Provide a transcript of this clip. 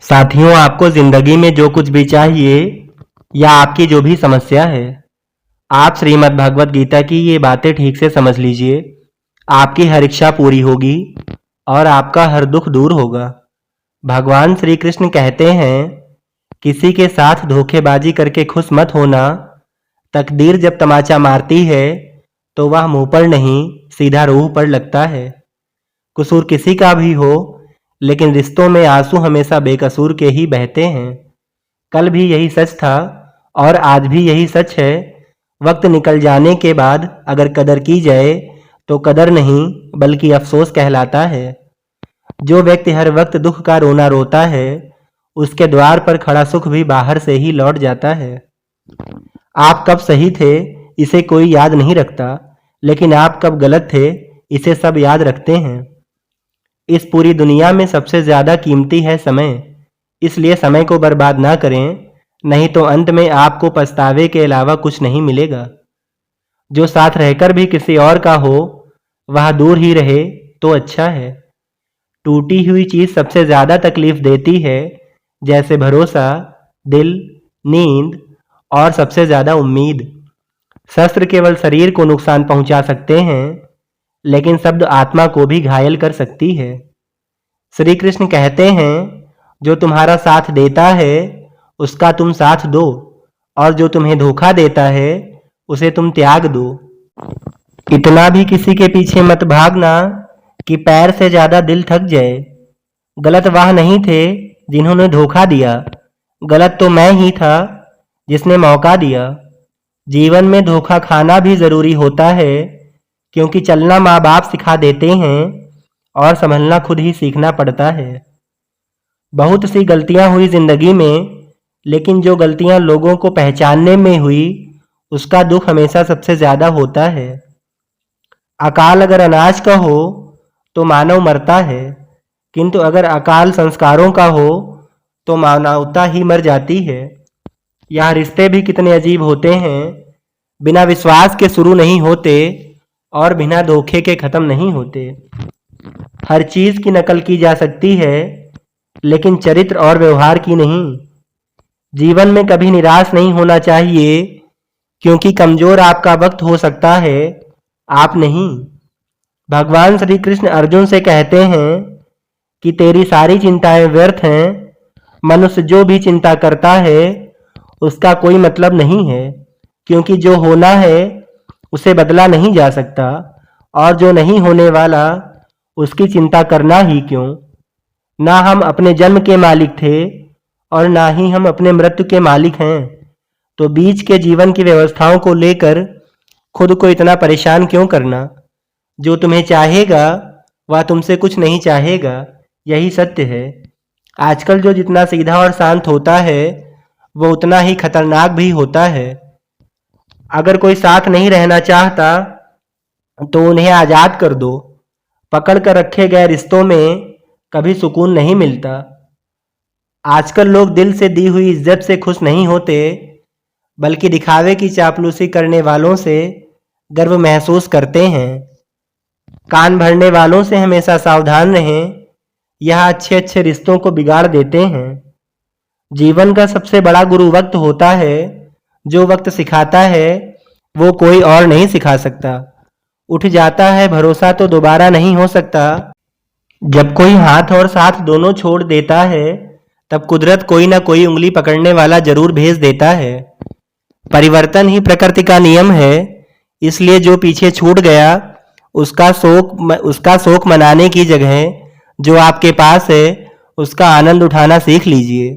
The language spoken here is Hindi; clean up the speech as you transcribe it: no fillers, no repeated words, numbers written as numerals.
साथियों, आपको जिंदगी में जो कुछ भी चाहिए या आपकी जो भी समस्या है, आप श्रीमद् भगवत गीता की ये बातें ठीक से समझ लीजिए। आपकी हर इच्छा पूरी होगी और आपका हर दुख दूर होगा। भगवान श्री कृष्ण कहते हैं, किसी के साथ धोखेबाजी करके खुश मत होना। तकदीर जब तमाचा मारती है तो वह मुंह पर नहीं सीधा रूह पर लगता है। कसूर किसी का भी हो, लेकिन रिश्तों में आंसू हमेशा बेकसूर के ही बहते हैं। कल भी यही सच था और आज भी यही सच है। वक्त निकल जाने के बाद अगर कदर की जाए तो कदर नहीं बल्कि अफसोस कहलाता है। जो व्यक्ति हर वक्त दुख का रोना रोता है, उसके द्वार पर खड़ा सुख भी बाहर से ही लौट जाता है। आप कब सही थे इसे कोई याद नहीं रखता, लेकिन आप कब गलत थे इसे सब याद रखते हैं। इस पूरी दुनिया में सबसे ज्यादा कीमती है समय, इसलिए समय को बर्बाद ना करें, नहीं तो अंत में आपको पछतावे के अलावा कुछ नहीं मिलेगा। जो साथ रहकर भी किसी और का हो, वह दूर ही रहे तो अच्छा है। टूटी हुई चीज सबसे ज्यादा तकलीफ देती है, जैसे भरोसा, दिल, नींद और सबसे ज्यादा उम्मीद। शस्त्र केवल शरीर को नुकसान पहुंचा सकते हैं, लेकिन शब्द आत्मा को भी घायल कर सकती है। श्री कृष्ण कहते हैं, जो तुम्हारा साथ देता है उसका तुम साथ दो, और जो तुम्हें धोखा देता है उसे तुम त्याग दो। इतना भी किसी के पीछे मत भागना कि पैर से ज्यादा दिल थक जाए। गलत वह नहीं थे जिन्होंने धोखा दिया, गलत तो मैं ही था जिसने मौका दिया। जीवन में धोखा खाना भी जरूरी होता है, क्योंकि चलना माँ बाप सिखा देते हैं और संभलना खुद ही सीखना पड़ता है। बहुत सी गलतियां हुई जिंदगी में, लेकिन जो गलतियां लोगों को पहचानने में हुई उसका दुख हमेशा सबसे ज्यादा होता है। अकाल अगर अनाज का हो तो मानव मरता है, किंतु अगर अकाल संस्कारों का हो तो मानवता ही मर जाती है। यह रिश्ते भी कितने अजीब होते हैं, बिना विश्वास के शुरू नहीं होते और बिना धोखे के खत्म नहीं होते। हर चीज की नकल की जा सकती है, लेकिन चरित्र और व्यवहार की नहीं। जीवन में कभी निराश नहीं होना चाहिए, क्योंकि कमजोर आपका वक्त हो सकता है, आप नहीं। भगवान श्री कृष्ण अर्जुन से कहते हैं कि तेरी सारी चिंताएं व्यर्थ हैं। मनुष्य जो भी चिंता करता है उसका कोई मतलब नहीं है, क्योंकि जो होना है उसे बदला नहीं जा सकता, और जो नहीं होने वाला उसकी चिंता करना ही क्यों। ना हम अपने जन्म के मालिक थे और ना ही हम अपने मृत्यु के मालिक हैं, तो बीच के जीवन की व्यवस्थाओं को लेकर खुद को इतना परेशान क्यों करना। जो तुम्हें चाहेगा वह तुमसे कुछ नहीं चाहेगा, यही सत्य है। आजकल जो जितना सीधा और शांत होता है वो उतना ही खतरनाक भी होता है। अगर कोई साथ नहीं रहना चाहता तो उन्हें आजाद कर दो। पकड़ कर रखे गए रिश्तों में कभी सुकून नहीं मिलता। आजकल लोग दिल से दी हुई इज्जत से खुश नहीं होते, बल्कि दिखावे की चापलूसी करने वालों से गर्व महसूस करते हैं। कान भरने वालों से हमेशा सावधान रहें, यह अच्छे अच्छे रिश्तों को बिगाड़ देते हैं। जीवन का सबसे बड़ा गुरु वक्त होता है। जो वक्त सिखाता है वो कोई और नहीं सिखा सकता। उठ जाता है भरोसा तो दोबारा नहीं हो सकता। जब कोई हाथ और साथ दोनों छोड़ देता है, तब कुदरत कोई ना कोई उंगली पकड़ने वाला जरूर भेज देता है। परिवर्तन ही प्रकृति का नियम है, इसलिए जो पीछे छूट गया उसका शोक मनाने की जगह जो आपके पास है उसका आनंद उठाना सीख लीजिए।